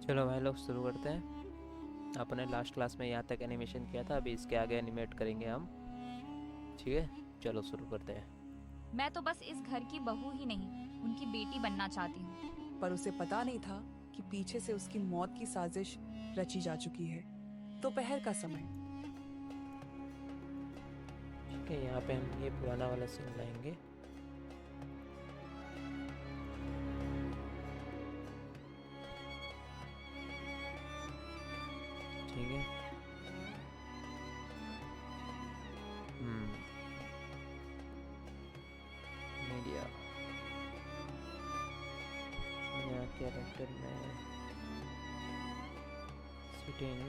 चलो भाई लोग शुरू करते हैं। आपने लास्ट क्लास में यहाँ तक एनिमेशन किया था, अभी इसके आगे एनिमेट करेंगे हम। ठीक है, चलो शुरू करते हैं। मैं तो बस इस घर की बहू ही नहीं, उनकी बेटी बनना चाहती हूँ। पर उसे पता नहीं था कि पीछे से उसकी मौत की साजिश रची जा चुकी है। दोपहर का समय। ठीक है, यहाँ पे हम ये पुराना वाला सीन लाएंगे। ठीक है। मीडिया यहाँ कैरेक्टर में सिटिंग।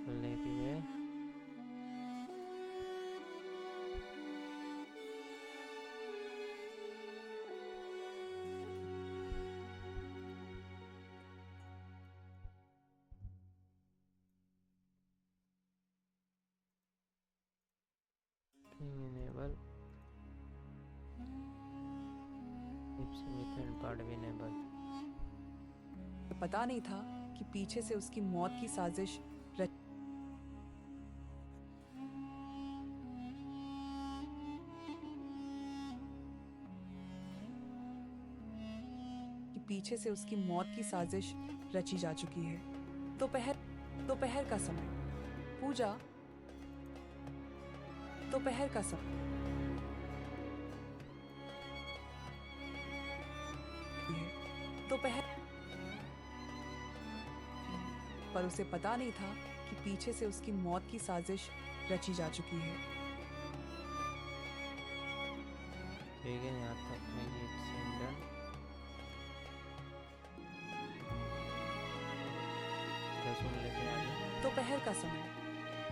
खुलने की है। इनेबल पार्ट भी इनेबल। पता नहीं था कि पीछे से उसकी मौत की साजिश रची जा चुकी है। दोपहर का समय। पूजा। दोपहर का समय है। दोपहर। पर उसे पता नहीं था कि पीछे से उसकी मौत की साजिश रची जा चुकी है। ठीक है, यहाँ तक में ये सीन डन। तो सुन लेते हैं आगे। दोपहर का समय।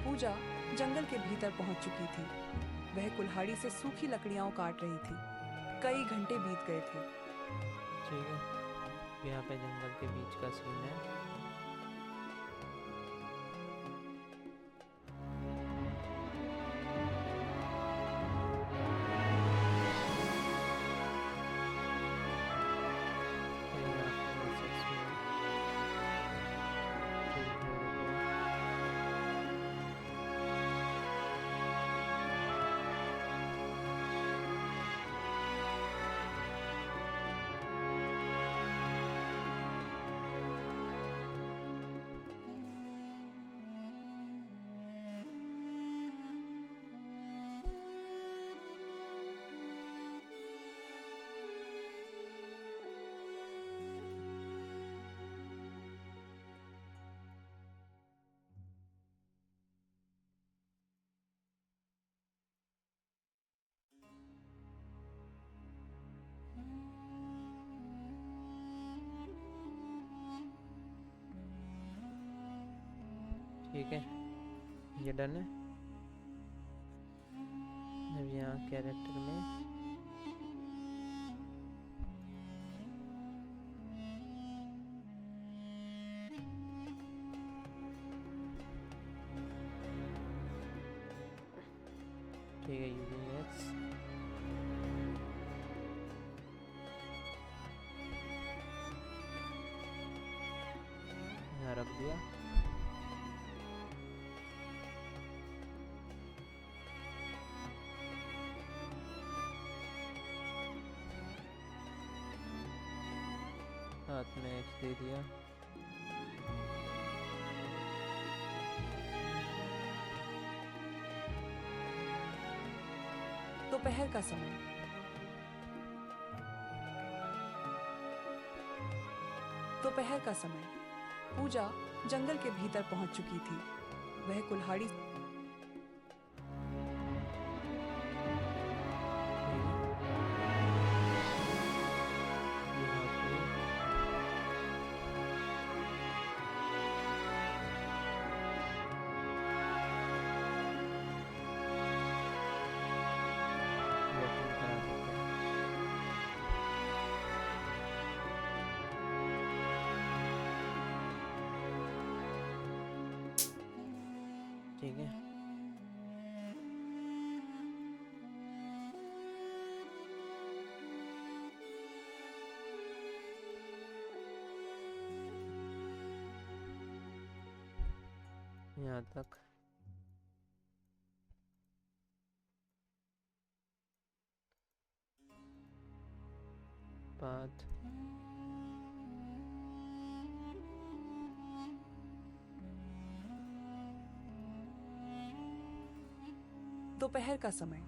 पूजा जंगल के भीतर पहुंच चुकी थी। वह कुल्हाड़ी से सूखी लकड़ियां काट रही थी। कई घंटे बीत गए थे। ठीक है, यहाँ पे जंगल के बीच का सीन है। ठीक है, ये डन है। अब यहाँ कैरेक्टर में ठीक है, यूजिंग एक्स। यहाँ रख दिया। हाथ में एक्स दे दिया। दोपहर का समय। दोपहर का समय। पूजा जंगल के भीतर पहुंच चुकी थी। वह कुल्हाड़ी ठीक है। यहाँ तक। बात दोपहर का समय।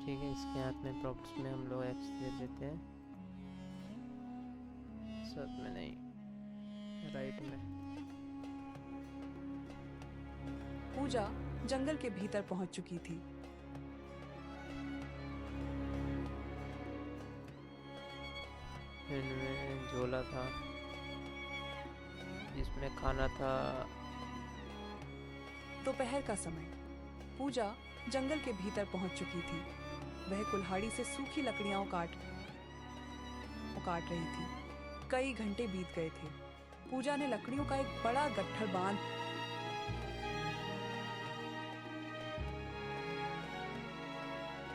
ठीक है, इसके हाथ में प्रॉप्स में हम लोग एक्स दे देते हैं, साथ में नहीं, राइट में। पूजा जंगल के भीतर पहुंच चुकी थी। इनमें झोला था जिसमें खाना था। दोपहर का समय। पूजा जंगल के भीतर पहुंच चुकी थी। वह कुल्हाड़ी से सूखी लकड़ियां काट रही थी। कई घंटे बीत गए थे। पूजा ने लकड़ियों का एक बड़ा गट्ठर बांध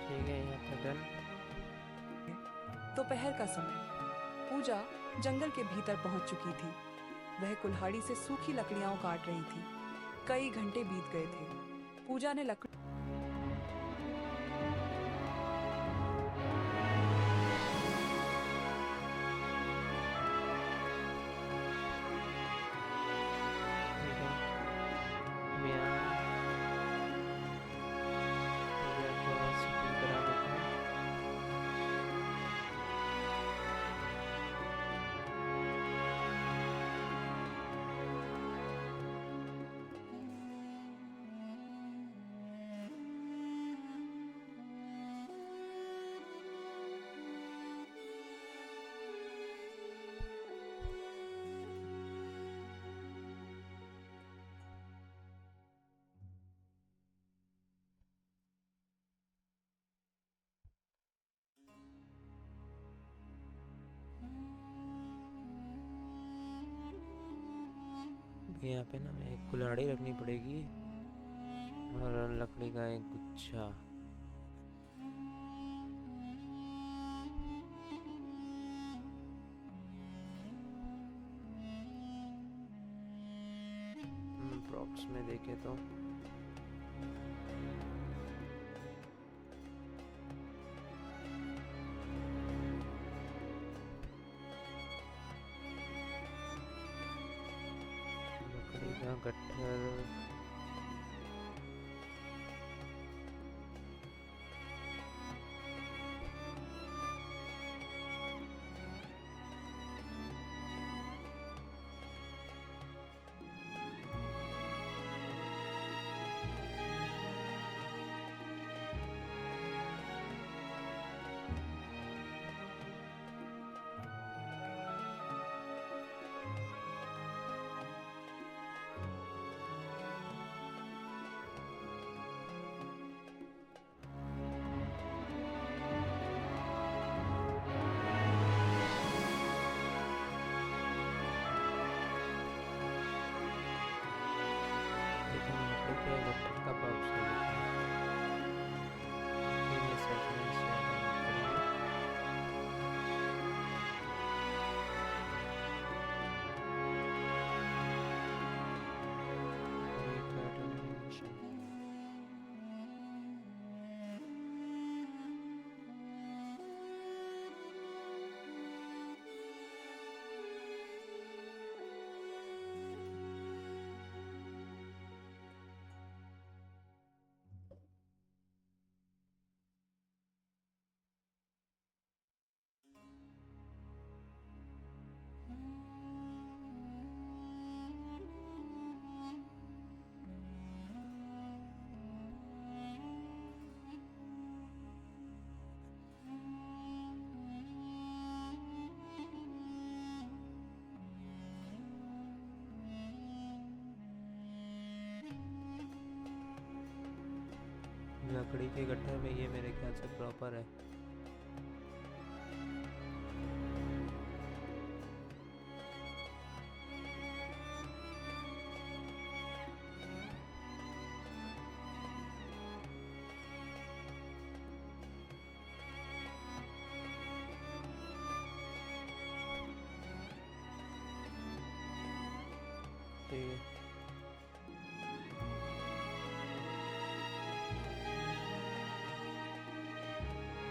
ठीक है, यहाँ पे डन। दोपहर का समय। पूजा जंगल के भीतर पहुंच चुकी थी। वह कुल्हाड़ी से सूखी लकड़ियां काट रही थी। कई घंटे बीत गए थे। पूजा ने लकड़ी ठीक है, अब यहाँ पूजा को सेटिंग करा देते हैं। यहाँ पे ना हमें एक कुल्हाड़ी रखनी पड़ेगी और लकड़ी का एक गुच्छा। प्रॉप्स में देखे तो लकड़ी का गट्ठर, लकड़ी के गट्ठर में ये मेरे ख्याल से प्रॉपर है। ठीक है,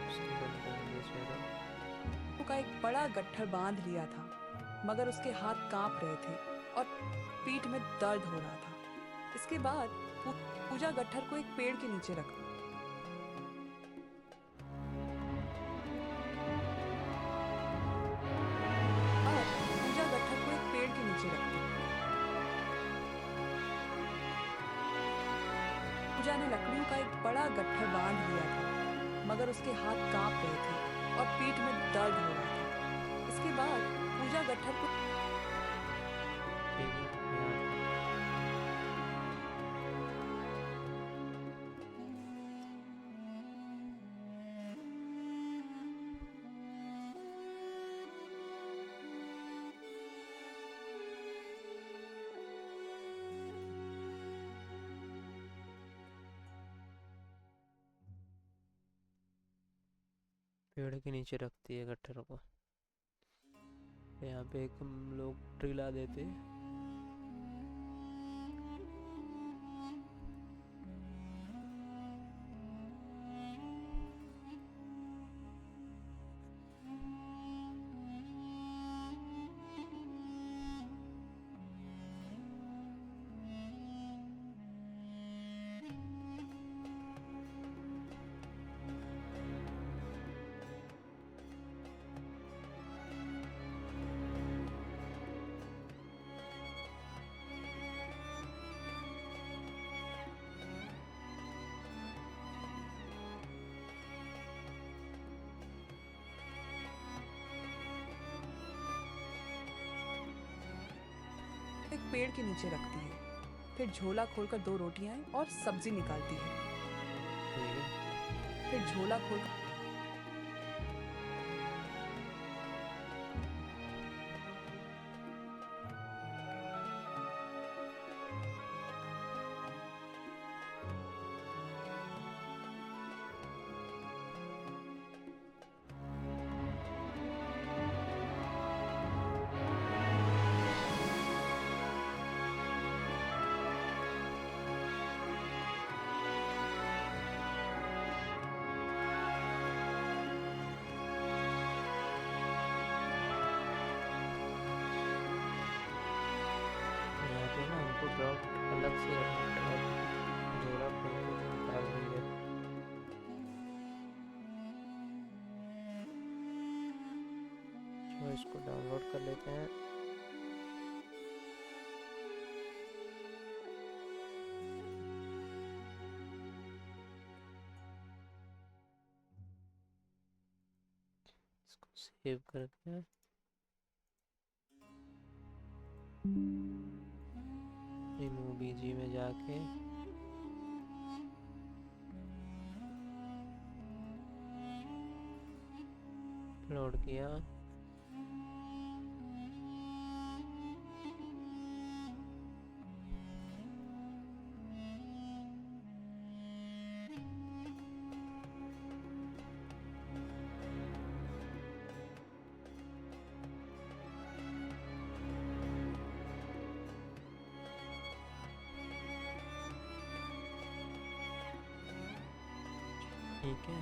उसके बाद करेंगे shadow। का एक बड़ा गट्ठर बांध लिया था, मगर उसके हाथ कांप रहे थे और पीठ में दर्द हो रहा था। इसके बाद पूजा गट्ठर को एक पेड़ के नीचे रख और पूजा गट्ठर को एक पेड़ के नीचे रखती। पूजा ने लकड़ियों का एक बड़ा गट्ठर बांध लिया था, मगर उसके हाथ कांप रहे थे और पीठ में दर्द हो रहा था। इसके बाद पूजा गट्ठर को ठीक है, यहाँ पेड़ के नीचे रखती है गट्ठर को। यहाँ पे एक हम लोग ट्री ला देते। एक पेड़ के नीचे रखती है। फिर झोला खोलकर 2 रोटियां और सब्जी निकालती है। ठीक है, फिर झोला खोलकर यहाँ पे ना हमको ड्रॉप अलग से रखना पड़ेगा। जोड़ा खोल के निकाल रही है। तो इसको डाउनलोड कर लेते हैं। इसको सेव करते हैं। रिमूव बीजी में जाके लोड किया। ठीक है,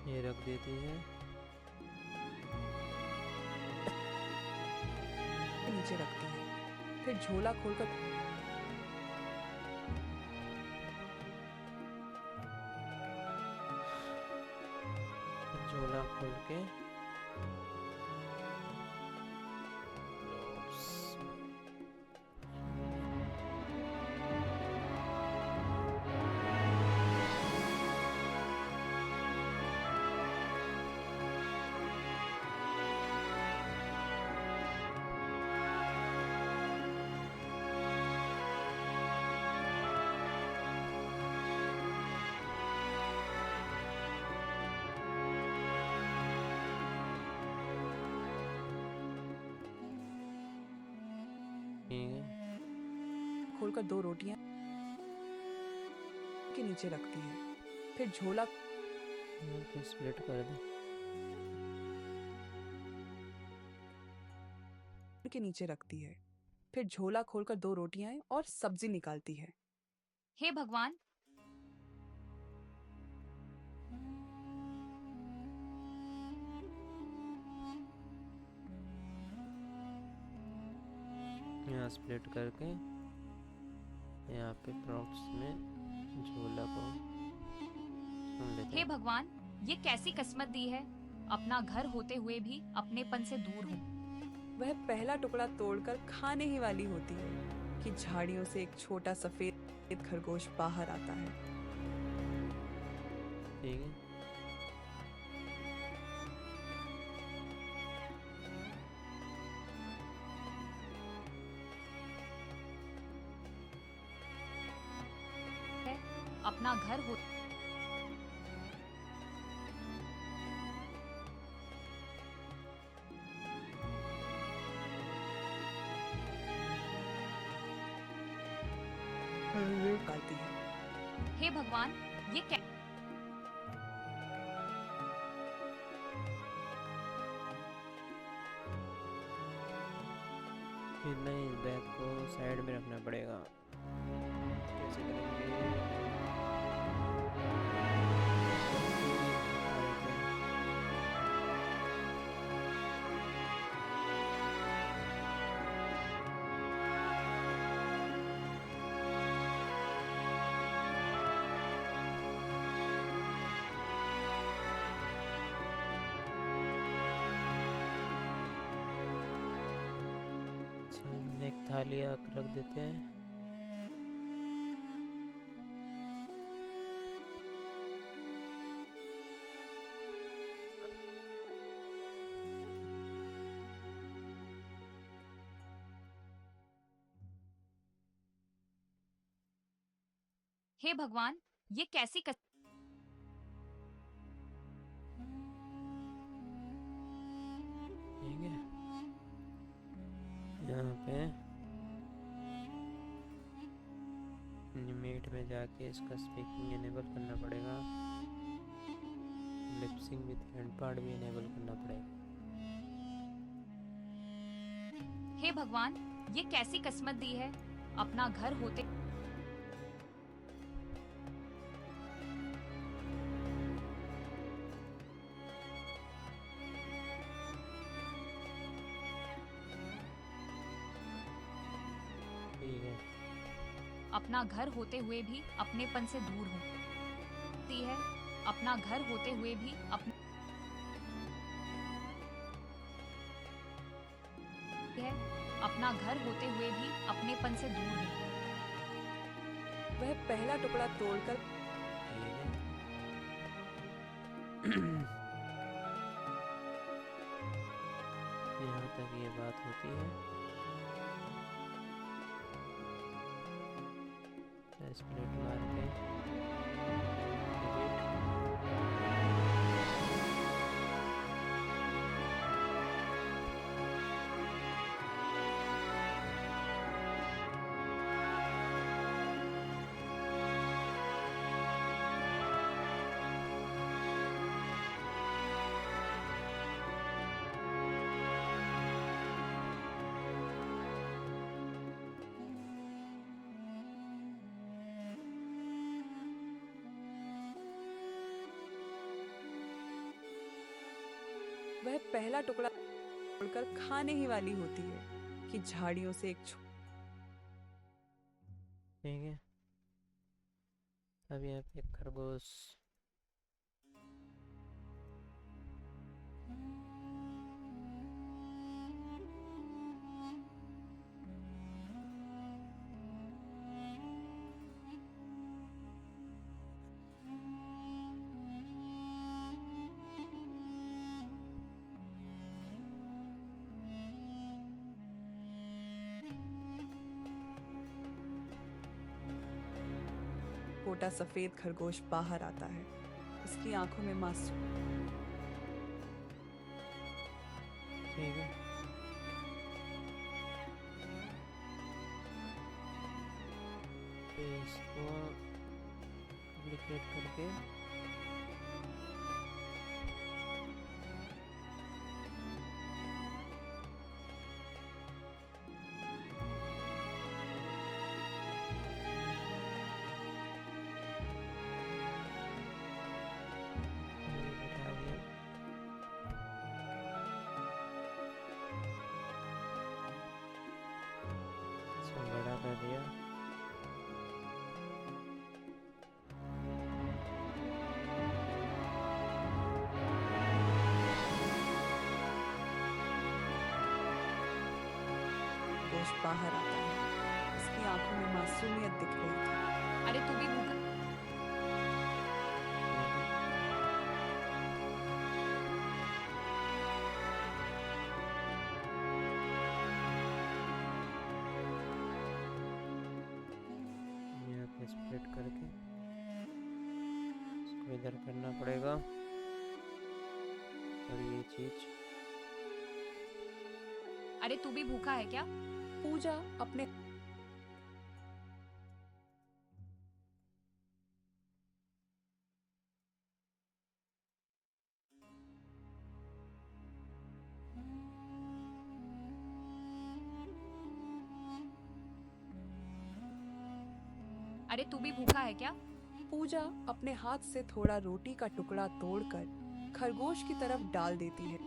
ये रख देती है। नीचे रखती है। फिर झोला खोलकर झोला खोल के ठीक है। खोलकर 2 रोटियां के नीचे रखती है। फिर झोला यहाँ पे स्प्लिट कर दे। के नीचे रखती है। फिर झोला खोलकर 2 रोटियां और सब्जी निकालती है। हे भगवान, यहाँ स्प्लिट करके यहाँ पे प्रॉप्स में झोला को सुन लेते हे हैं। भगवान, ये कैसी किस्मत दी है। अपना घर होते हुए भी अपनेपन से दूर हूँ। वह पहला टुकड़ा तोड़कर खाने ही वाली होती है कि झाड़ियों से एक छोटा सफेद खरगोश बाहर आता है। ठीक है। अपना घर हो निकालती है। हे भगवान, ये क्या। फिर नहीं, इस बैग को साइड में रखना पड़ेगा। कैसे करेंगे? अच्छा, एक थाली रख देते हैं। हे भगवान, ये कैसी ठीक है। यहाँ पे मीट में जाके इसका स्पीकिंग इनेबल करना पड़ेगा। लिपसिंग विद हैंड पार्ट भी इनेबल करना पड़ेगा। हे भगवान, ये कैसी किस्मत दी है। अपना घर होते ठीक है। अपना घर होते हुए भी अपनेपन से दूर हूँ। दी है अपना घर होते हुए भी अपने है अपना घर होते हुए भी अपनेपन से दूर हूँ। वह पहला टुकड़ा तोड़कर यहाँ तक ये बात होती है। स्प्लिट मार के वह पहला टुकड़ा तोड़कर खाने ही वाली होती है कि झाड़ियों से एक ठीक है। अब यहाँ पे खरगोश छोटा सफेद खरगोश बाहर आता है। उसकी आंखों में मासूम ठीक है। इसको डुप्लीकेट करके ये बैठा दिया। इसको बड़ा कर दिया। दोस्त बाहर आता है। उसकी आंखों में मासूमियत दिख रही थी। अरे तू भी भूखा यहाँ पे स्प्लिट करके इसको इधर करना पड़ेगा और ये चीज अरे तू भी भूखा है क्या? पूजा अपने अरे तू भी भूखा है क्या? पूजा अपने हाथ से थोड़ा रोटी का टुकड़ा तोड़कर खरगोश की तरफ डाल देती है।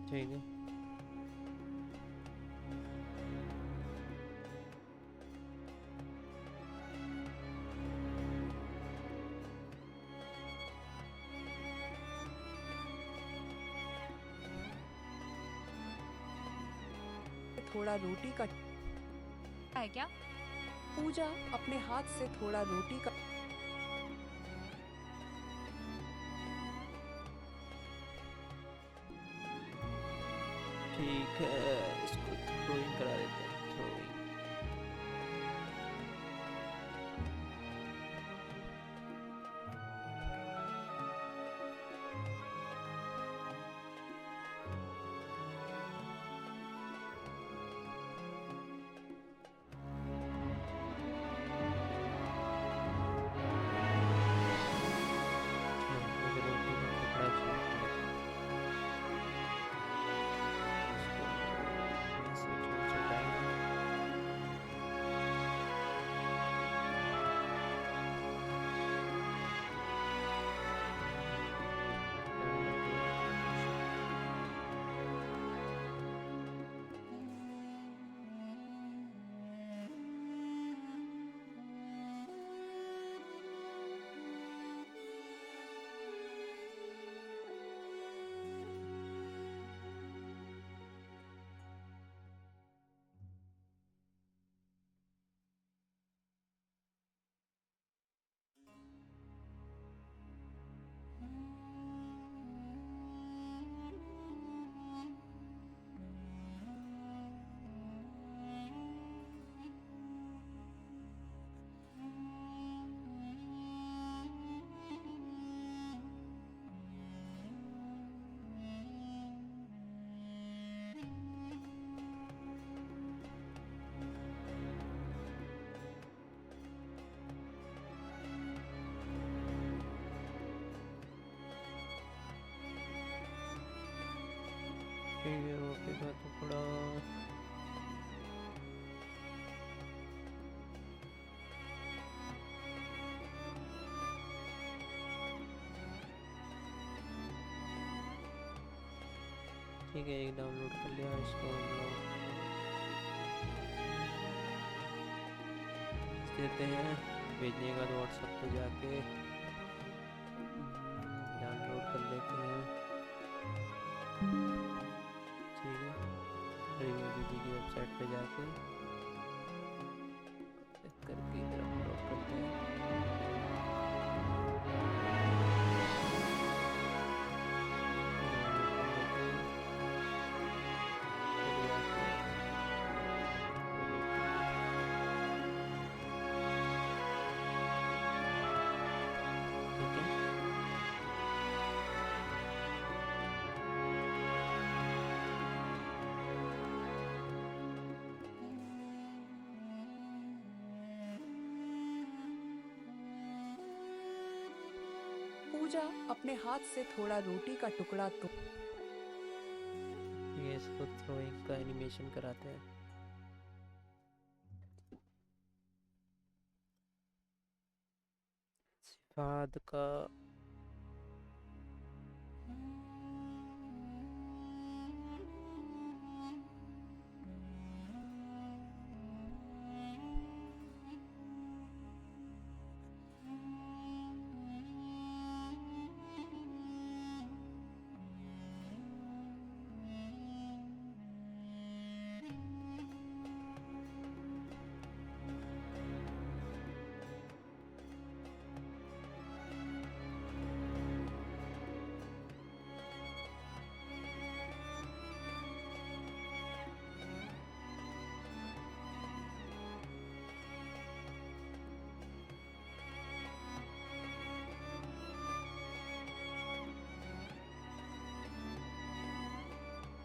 ठीक है। थोड़ा रोटी का है क्या? पूजा अपने हाथ से थोड़ा रोटी का ठीक है, इसको थ्रोइंग करा देते हैं। थ्रोइंग रोटी का टुकड़ा छील के इसको ऐसे छुटाएंगे। ठीक है, रोटी का टुकड़ा ठीक है, एक डाउनलोड कर लिया। इसको हम लोग भेज देते हैं। भेजने के बाद व्हाट्सएप पे जाके डाउनलोड कर लेते हैं। ठीक है, रिव्यू बीबी की वेबसाइट पे जाके चेक करके इधर अपलोड करते हैं। पूजा अपने हाथ से थोड़ा रोटी का टुकड़ा तो ये इसको थ्रोइंग का एनिमेशन कराते हैं। सिफात का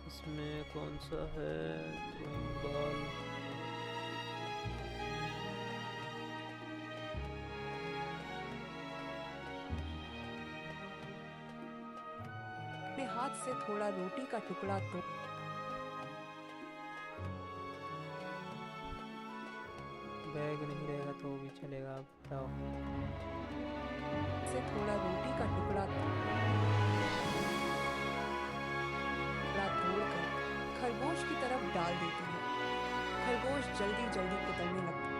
इसमें कौन सा है थ्रोइंग बॉल? अपने हाथ से थोड़ा रोटी का टुकड़ा तो बैग नहीं रहेगा तो भी चलेगा। आप बताओ। से थोड़ा रोटी का टुकड़ा तोड़कर खरगोश की तरफ डाल देती है। खरगोश जल्दी जल्दी कुतरने लगता है।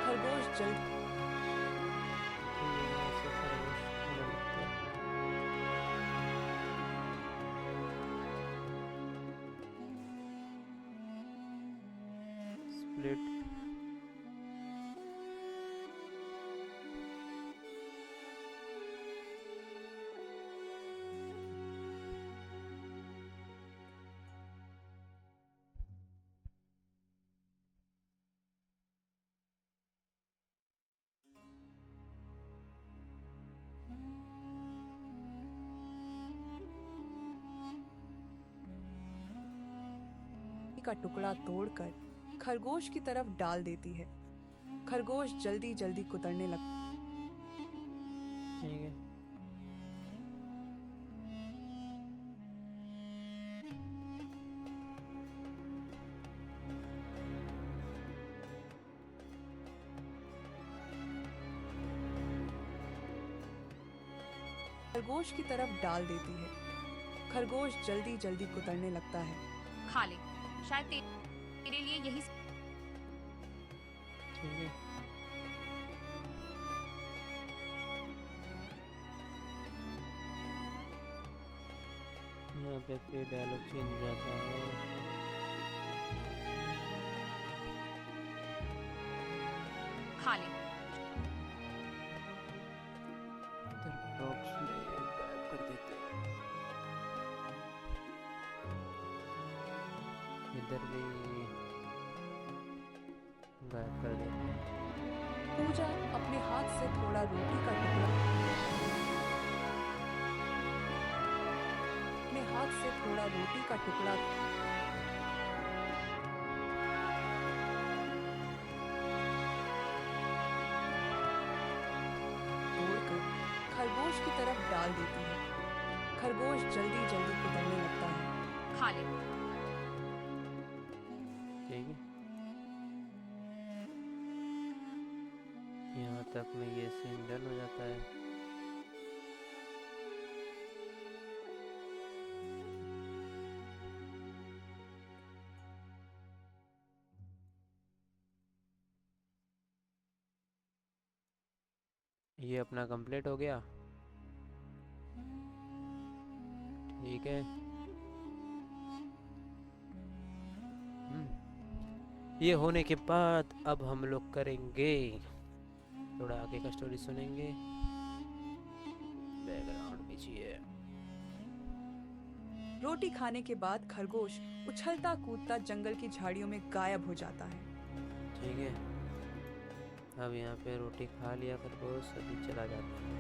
खरगोश जल्दी ऐसे खरगोश लगता है। स्प्लिट का टुकड़ा तोड़कर खरगोश की तरफ डाल देती है। खरगोश जल्दी जल्दी कुतरने लगता है। ठीक है। खरगोश की तरफ डाल देती है। खरगोश जल्दी जल्दी कुतरने लगता है। खा ले, शायद तेरे लिए यही ठीक है। यहाँ पे फिर डायलॉग चेंज हो जाता है। खा ले। इधर बॉक्स में गायब कर देते हैं। इधर भी गायब कर देते हैं। पूजा अपने हाथ से थोड़ा रोटी का टुकड़ा अपने हाथ से थोड़ा रोटी का टुकड़ा तोड़कर खरगोश की तरफ डाल देती है। खरगोश जल्दी जल्दी कुतरने लगता है। खा ले। ठीक है। यहाँ तक में ये सीन डन हो जाता है। ये अपना कंप्लीट हो गया। ठीक है। ये होने के बाद अब हम लोग करेंगे थोड़ा आगे का स्टोरी सुनेंगे। बैकग्राउंड भी चाहिए। रोटी खाने के बाद खरगोश उछलता कूदता जंगल की झाड़ियों में गायब हो जाता है। ठीक है। अब यहाँ पे रोटी खा लिया खरगोश, अभी चला जाता है।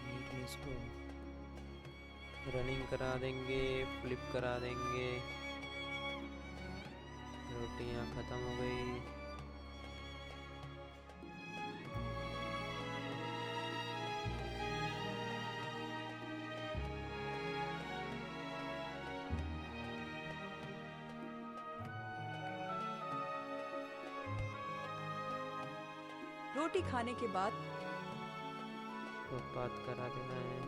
नीट इसको रनिंग करा देंगे, फ्लिप करा देंगे। रोटियां ख़त्म हो गई। रोटी खाने के बाद तो बात करा देना है।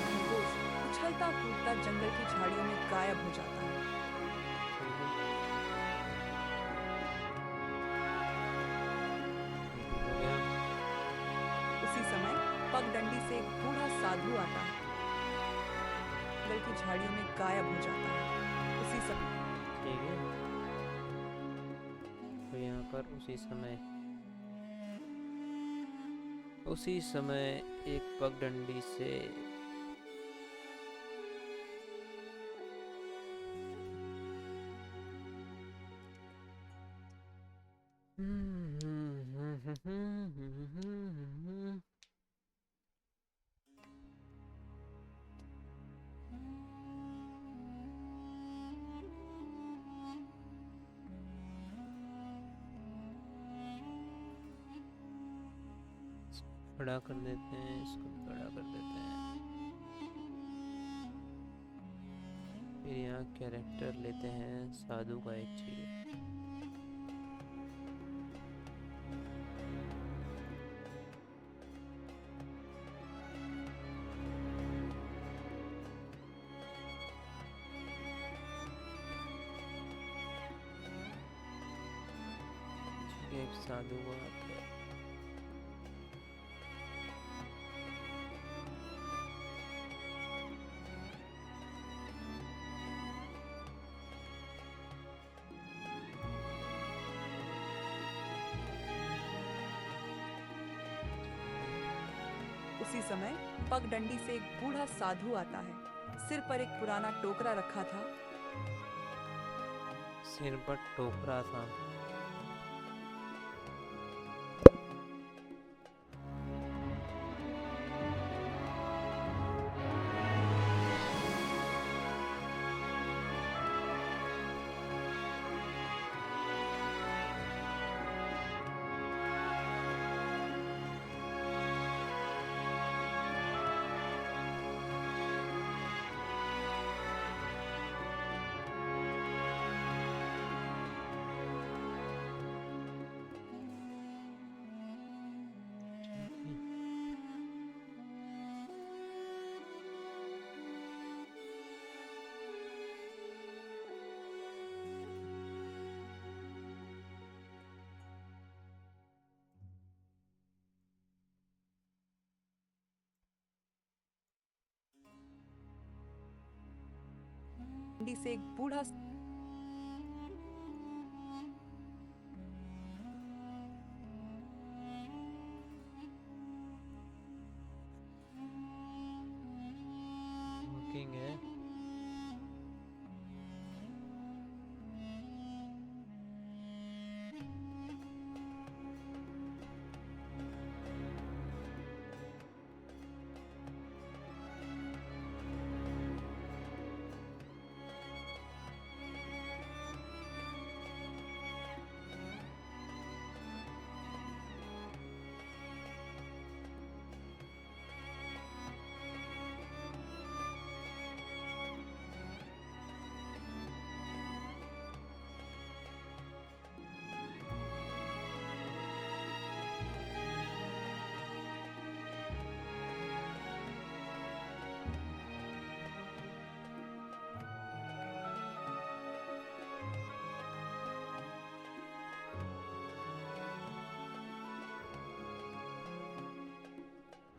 खरगोश उछलता कूदता जंगल की झाड़ियों में गायब हो जाता है। ठीक हो गया। उसी समय पगडंडी से एक बूढ़ा साधु आता है। जंगल की झाड़ियों में गायब हो जाता है। उसी समय ठीक है, तो यहाँ पर उसी समय एक पगडंडी से बड़ा कर देते हैं, इसको बड़ा कर देते हैं। फिर यहाँ कैरेक्टर लेते हैं, साधु का एक चाहिए। ठीक है, एक साधु को आता है। उसी समय पगडंडी से एक बूढ़ा साधु आता है। सिर पर एक पुराना टोकरा रखा था। सिर पर टोकरा था। डंडी से एक बूढ़ा बुकिंग है।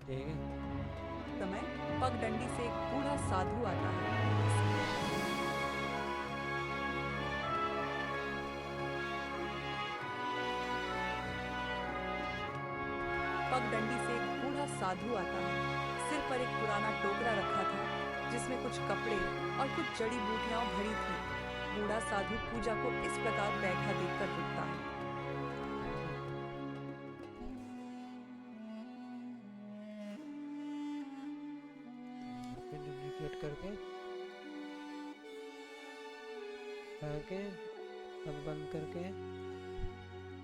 ठीक है, समय पगडंडी से एक बूढ़ा साधु आता है। पगडंडी से एक बूढ़ा साधु आता है। सिर पर एक पुराना टोकरा रखा था जिसमें कुछ कपड़े और कुछ जड़ी बूटियां भरी थी। बूढ़ा साधु पूजा को इस प्रकार बैठा देखकर रुकता है। वेट करके आके अब बंद करके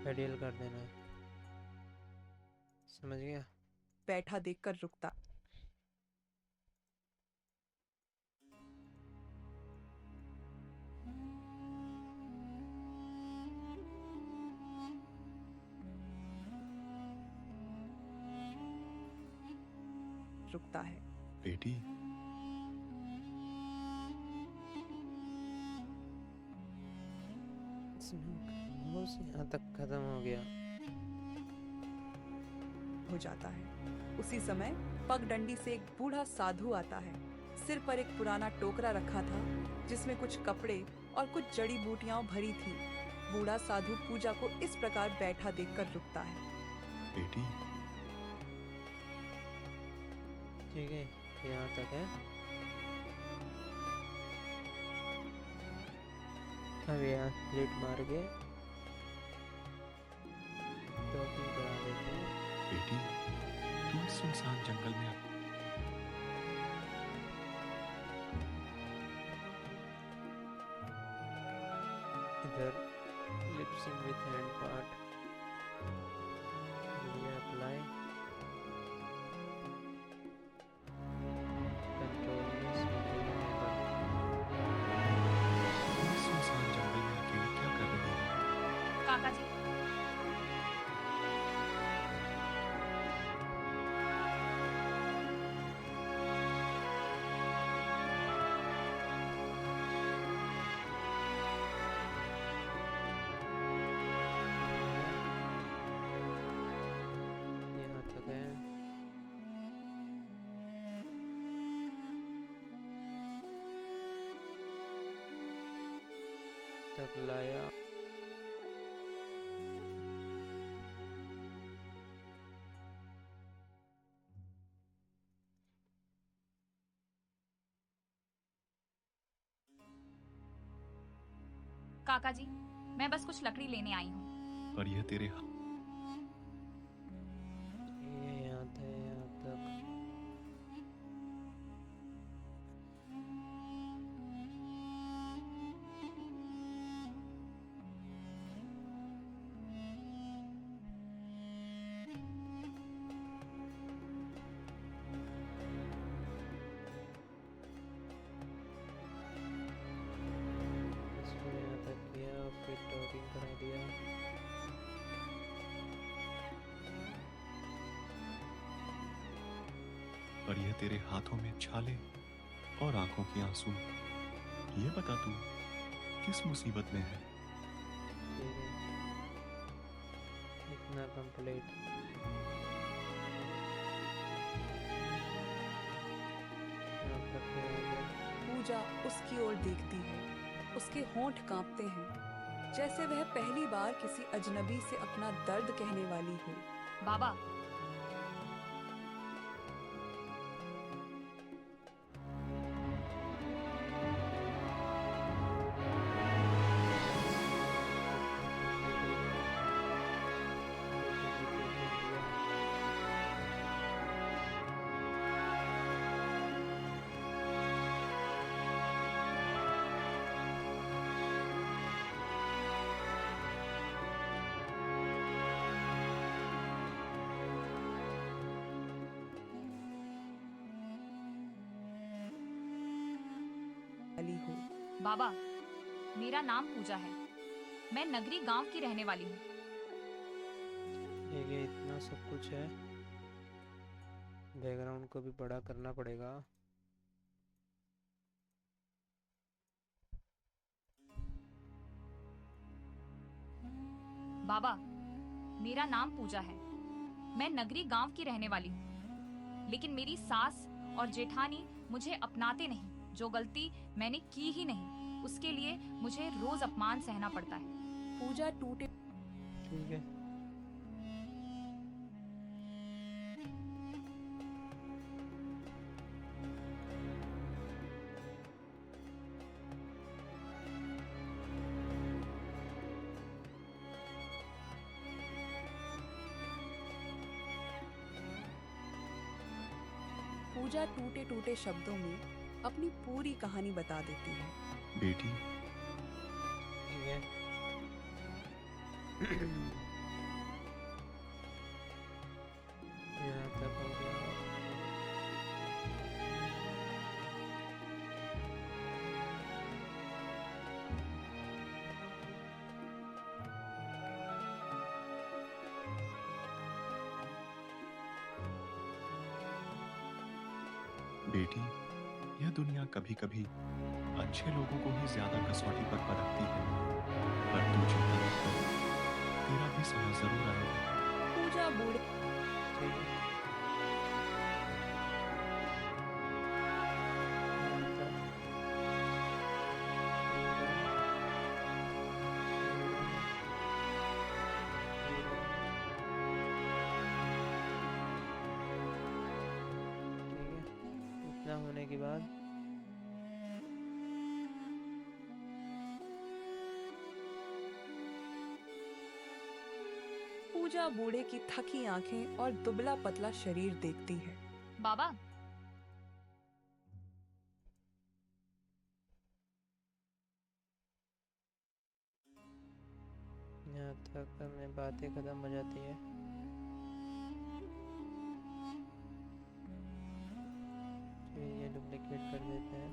रेडियल कर देना है, समझ गया? बैठा देखकर रुकता। रुकता है। बेटी, बस यहाँ तक खत्म हो गया। हो जाता है। उसी समय पगडंडी से एक बूढ़ा साधु आता है। सिर पर एक पुराना टोकरा रखा था जिसमें कुछ कपड़े और कुछ जड़ी बूटियां भरी थी। बूढ़ा साधु पूजा को इस प्रकार बैठा देखकर रुकता है। बेटी, ठीक है, यहाँ तक है। अब यहाँ स्प्लिट मार के टॉपिंग करा देते हैं। बेटी, तुम इस सुनसान जंगल में इधर lip syncing with hand part apply control तुम इस सुनसान जंगल में अकेले क्या कर रही हो? काका जी, यहाँ तक है। तक लाया। काका जी, मैं बस कुछ लकड़ी लेने आई हूँ। पर यह तेरे ये यहाँ था, यहाँ तक। इसको यहाँ तक किया, फिर टॉकिंग करा दिया। पर यह तेरे हाथों में छाले और आंखों के आंसू। ये बता तू किस मुसीबत में है? ठीक है, इतना कंप्लीट। यहाँ तक हो गया। पूजा उसकी ओर देखती है। उसके होंठ कांपते हैं जैसे वह पहली बार किसी अजनबी से अपना दर्द कहने वाली हो। बाबा, वाली हो। बाबा, मेरा नाम पूजा है। मैं नगरी गांव की रहने वाली हूँ। ये इतना सब कुछ है, बैकग्राउंड को भी बड़ा करना पड़ेगा। बाबा, मेरा नाम पूजा है। मैं नगरी गांव की रहने वाली हूँ, लेकिन मेरी सास और जेठानी मुझे अपनाते नहीं। जो गलती मैंने की ही नहीं, उसके लिए मुझे रोज अपमान सहना पड़ता है। पूजा टूटे ठीक है, पूजा टूटे टूटे शब्दों में अपनी पूरी कहानी बता देती है। बेटी, ठीक है। यहाँ तक हो गया। बेटी, यह दुनिया कभी कभी अच्छे लोगों को ही ज्यादा कसौटी पर परखती है, पर तू चिंता मत कर, तेरा भी समय जरूर आएगा। पूजा बूढ़े ठीक है। यहाँ तक। ठीक है, इतना होने के बाद पूजा बूढ़े की थकी आंखें और दुबला पतला शरीर देखती है। बाबा, यहाँ तक हमें बातें खत्म हो जाती है। फिर ये डुप्लीकेट कर देते हैं।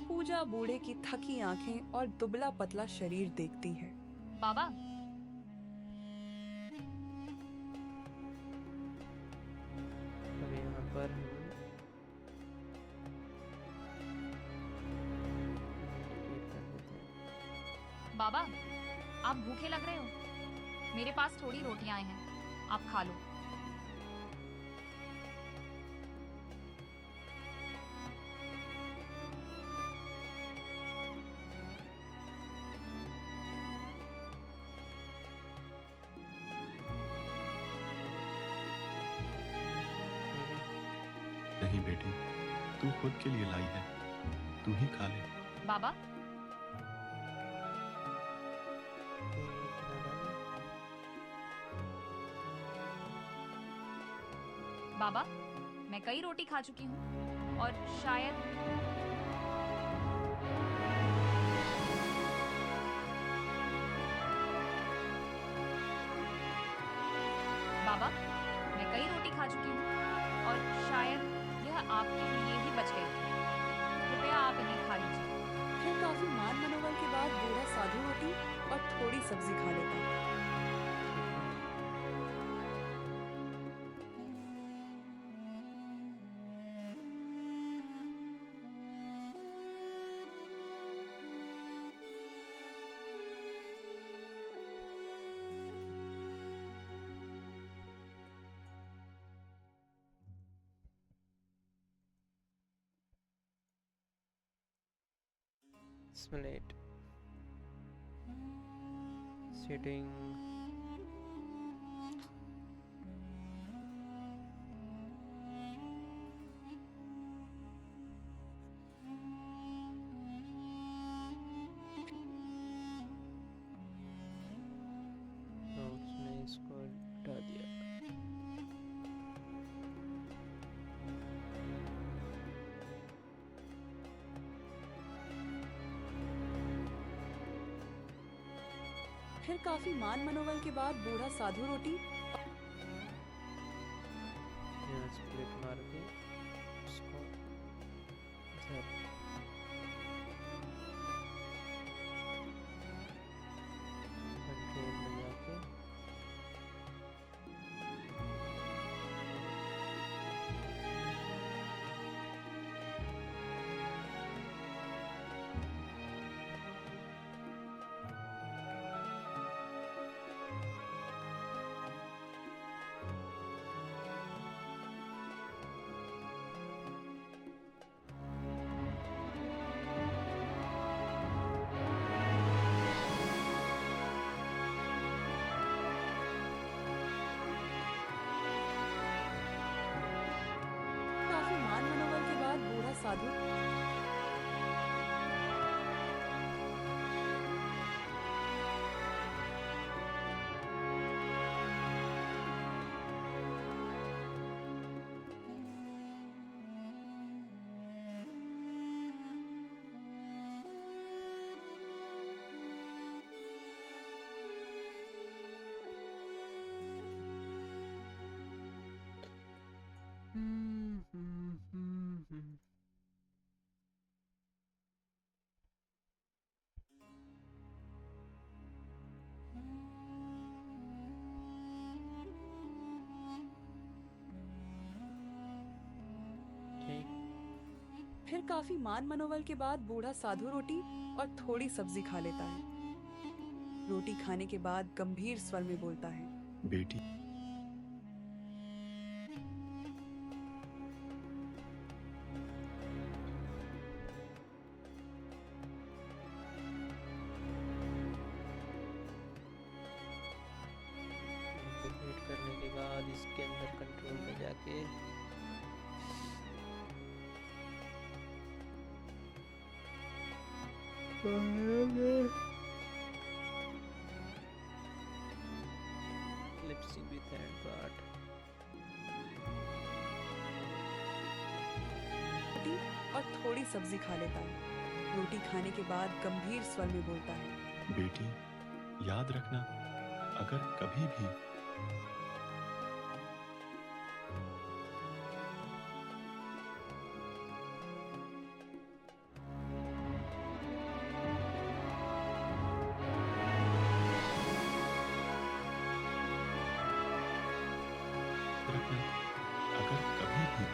पूजा बूढ़े की थकी आंखें और दुबला पतला शरीर देखती है। बाबा, अब यहाँ पर हम डुप्लीकेट कर देते हैं। बाबा, आप भूखे लग रहे हो? मेरे पास थोड़ी रोटियां हैं, आप खा लो। ठीक है। नहीं बेटी, तू खुद के लिए लाई है, तू ही खा ले। बाबा, तो ये बनाना है। बाबा, मैं कई रोटी खा चुकी हूँ और शायद बाबा, मैं कई रोटी खा चुकी हूँ और शायद यह आपके लिए ही बच गई थी। कृपया आप इन्हें खा लीजिए। फिर काफी मान मनोबल के बाद बूढ़ा साधु रोटी और थोड़ी सब्जी खा लेता है। Simulate sitting. नोट्स में इसको हटा दिया। फिर काफी मान मनोबल के बाद बूढ़ा साधु रोटी यहाँ स्प्लिट मार के इसको इधर कंट्रोल में जाके ठीक। फिर काफी मान मनोबल के बाद बूढ़ा साधु रोटी और थोड़ी सब्जी खा लेता है। रोटी खाने के बाद गंभीर स्वर में बोलता है, बेटी, डुप्लीकेट करने के बाद इसके अंदर कंट्रोल में जाके लिपसिंग विद हैंड पार्ट। रोटी और थोड़ी सब्जी खा लेता है। रोटी खाने के बाद गंभीर स्वर में बोलता है, बेटी, याद रखना, अगर कभी भी रखना, अगर कभी भी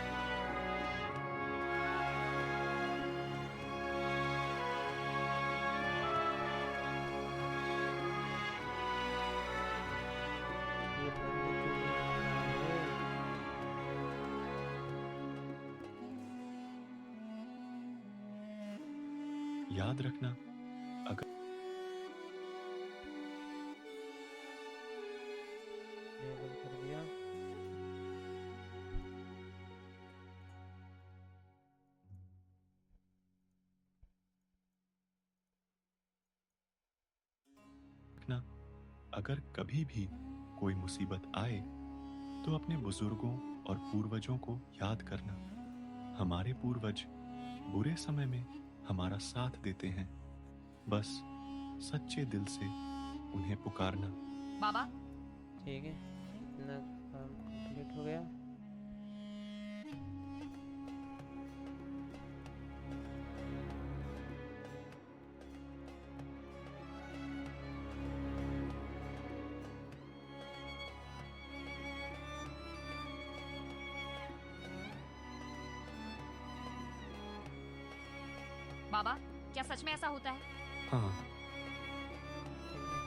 ये बंद क्यों नहीं हो रहा है? याद रखना, अगर ये बंद कर दिया। रखना, अगर कभी भी कोई मुसीबत आए तो अपने बुजुर्गों और पूर्वजों को याद करना। हमारे पूर्वज बुरे समय में हमारा साथ देते हैं, बस सच्चे दिल से उन्हें पुकारना। बाबा, ठीक है, इतना काम कंप्लीट हो गया। बाबा, क्या सच में ऐसा होता है? हाँ, ठीक है।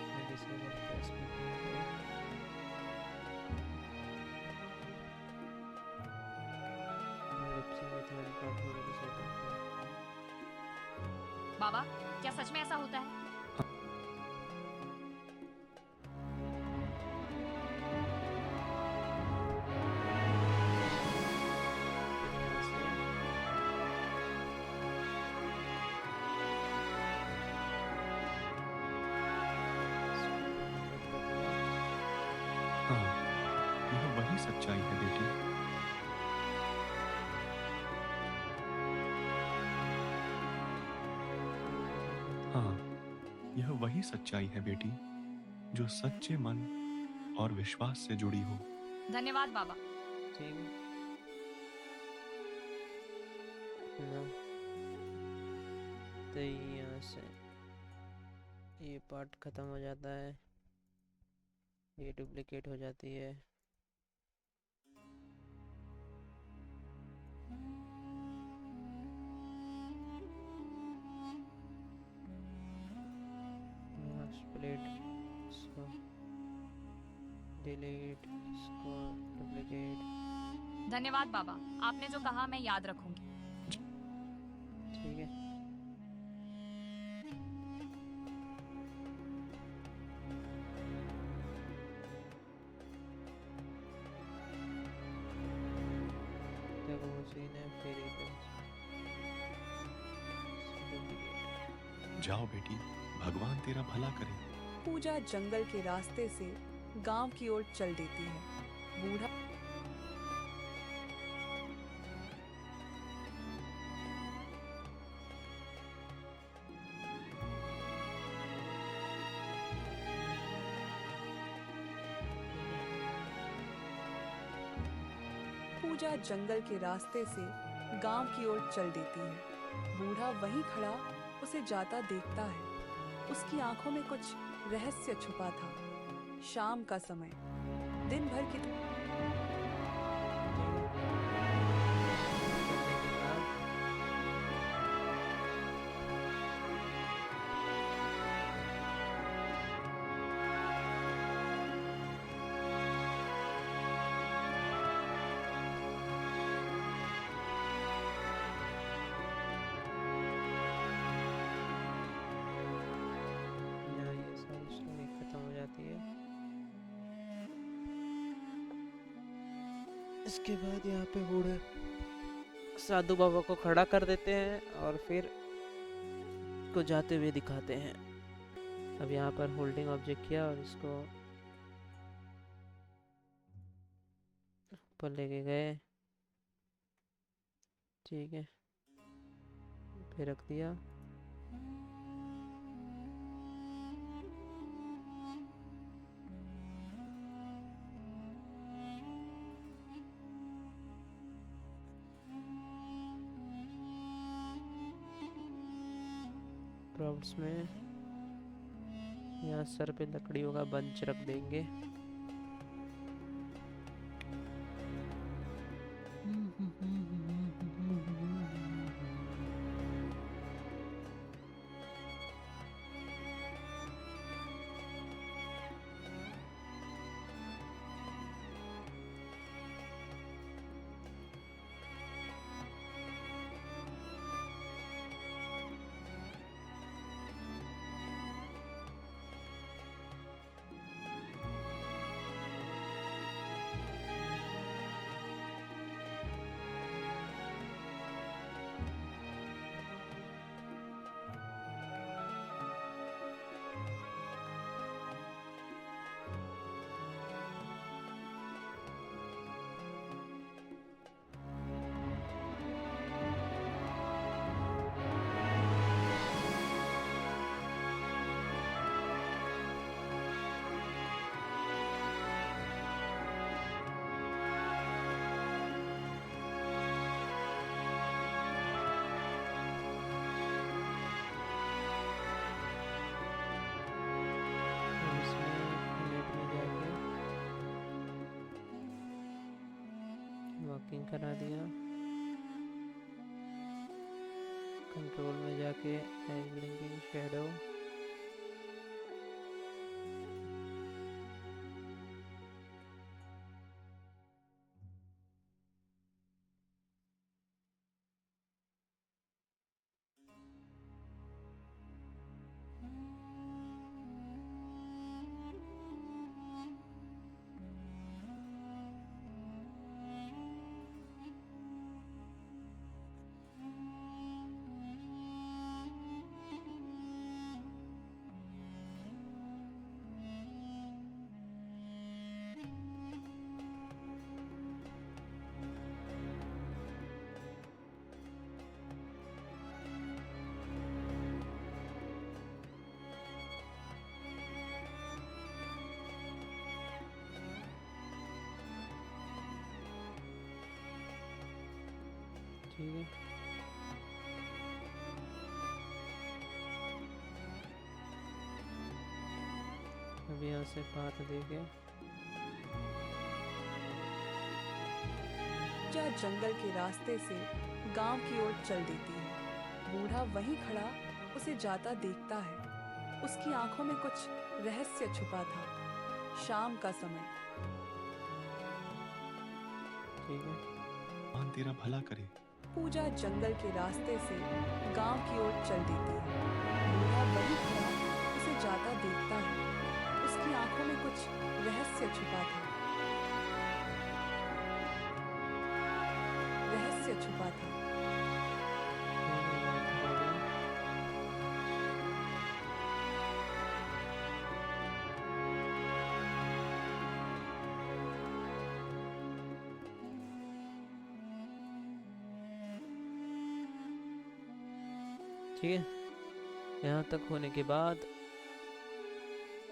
मैं disable press भी करूँगा। Lip-sync with hand part को भी disable करूँगा। बाबा, क्या सच में ऐसा होता है? फिर यहाँ से हाँ, यह वही सच्चाई है बेटी। हाँ, यह वही सच्चाई है बेटी, जो सच्चे मन और विश्वास से जुड़ी हो। धन्यवाद बाबा। ठीक है ना। तो यहाँ से ये पार्ट ख़त्म हो जाता है, ये डुप्लीकेट हो जाती है। स्प्लिट, इसको डिलीट, इसको डुप्लीकेट। धन्यवाद बाबा, आपने जो कहा मैं याद रखूंगी। ठीक है, तब वो सीन है फिर इधर डुप्लीकेट। जाओ बेटी, भगवान तेरा भला करे। पूजा जंगल के रास्ते से गांव की ओर चल देती है। बूढ़ा पूजा जंगल के रास्ते से गांव की ओर चल देती है। बूढ़ा वहीं खड़ा उसे जाता देखता है। उसकी आंखों में कुछ रहस्य छुपा था। शाम का समय, दिन भर की यहाँ ये सारी स्टोरी खत्म हो जाती है। इसके बाद यहाँ पे बूढ़े साधु बाबा को खड़ा कर देते हैं और फिर को जाते हुए दिखाते हैं। अब यहाँ पर होल्डिंग ऑब्जेक्ट किया और इसको ऊपर लेके गए, ठीक है, फिर रख दिया। प्रॉप्स में यहाँ सर पे लकड़ियों का बंच रख देंगे। अब इसमें नेट में जाके वॉकिंग करा दिया। कंट्रोल में जाके ब्लिंकिंग शैडो, ठीक है। अब यहाँ से बात देके पूजा जंगल के रास्ते से गांव की ओर चल देती है। बूढ़ा वहीं खड़ा उसे जाता देखता है। उसकी आंखों में कुछ रहस्य छुपा था। शाम का समय, ठीक है। भगवान तेरा भला करे। पूजा जंगल के रास्ते से गांव की ओर चल देती है। बूढ़ा वहीं खड़ा उसे जाता देखता है। उसकी आंखों में कुछ रहस्य छुपा था। रहस्य छुपा था। ठीक है, यहाँ तक होने के बाद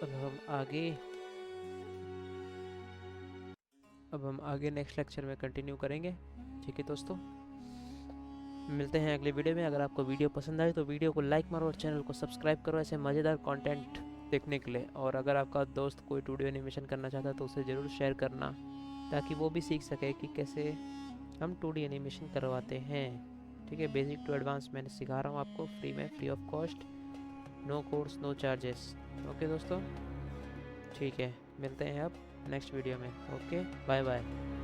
अब हम आगे अब हम आगे नेक्स्ट लेक्चर में कंटिन्यू करेंगे। ठीक है दोस्तों, मिलते हैं अगले वीडियो में। अगर आपको वीडियो पसंद आए तो वीडियो को लाइक मारो और चैनल को सब्सक्राइब करो ऐसे मज़ेदार कंटेंट देखने के लिए। और अगर आपका दोस्त कोई 2D एनिमेशन करना चाहता है तो उसे ज़रूर शेयर करना, ताकि वो भी सीख सके कि कैसे हम 2D एनिमेशन करवाते हैं। ठीक है, बेसिक टू एडवांस मैंने सिखा रहा हूँ आपको फ्री में, free of cost, no course no charges. Okay दोस्तों, ठीक है, मिलते हैं अब नेक्स्ट वीडियो में। Okay, bye bye.